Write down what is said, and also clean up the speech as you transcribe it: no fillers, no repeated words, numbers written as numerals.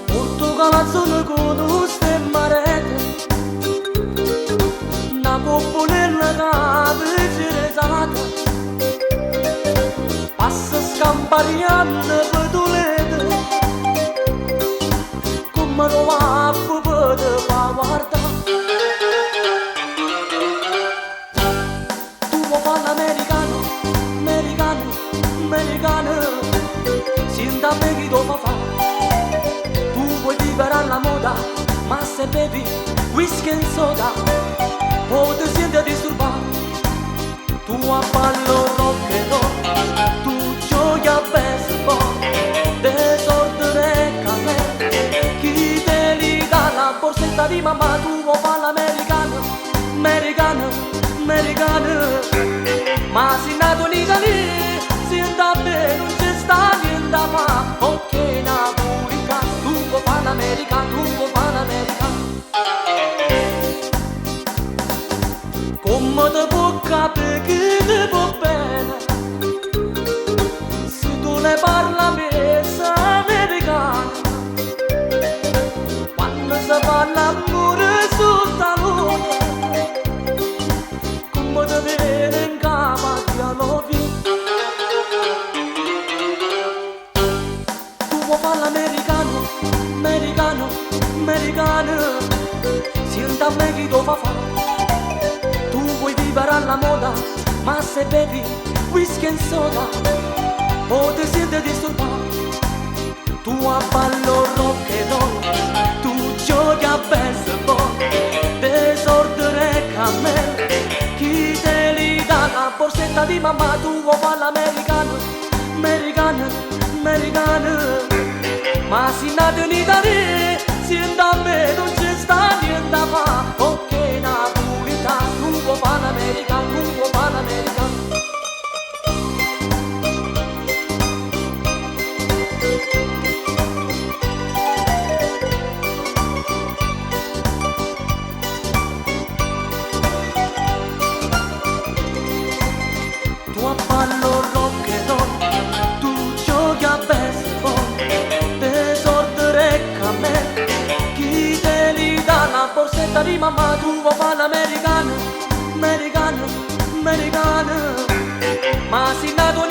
Portocalazzone con un stemmarete, una coppolilla che ciresata, passa scampariando petulete, come lo va a vedere fa guardare. Tu vuoi fare l'americano, americano, americano, sinda me chi lo fa fare. Vuoi vivere alla moda, ma se bevi whisky e soda, poi ti senti disturbato. Tu a ballo rock and roll, tu giochi a baseball, desordine e camel, chi te li dà la borsetta di mamma. Tu vuoi fare l'americano, americano, americano, ma sei nato in Italia, se da me non c'è sta niente da fare, ok napolitano. Americano, tu vuoi fare l'americano. Come ti può capire che ti può bene se tu ne parla messa americana? Quando si parla amore sotto la luna, come ti viene in capo a dialogi. Tu vuoi fare l'americano, americano, americano, senta me chi lo fa fare. Tu vuoi vivere alla moda, ma se bevi whisky e soda, poi ti senti disturbato. Tu a ballo rock and roll, tu giochi a baseball, desordine e camel, chi te li dà la borsetta di mamma. Tu vuoi fare l'americano, americano, americano, ma sei nato in Italia, se da me non c'è sta niente da fare, ok napolitano. Tu vuoi fare l'americano, tu vuoi fare l'americano. Tu a ballo rock and roll, tu giochi a baseball, desordine e camel, chi te li dà la borsetta di mamma. Tu vuoi fare l'americano, americano, americano, ma sei nato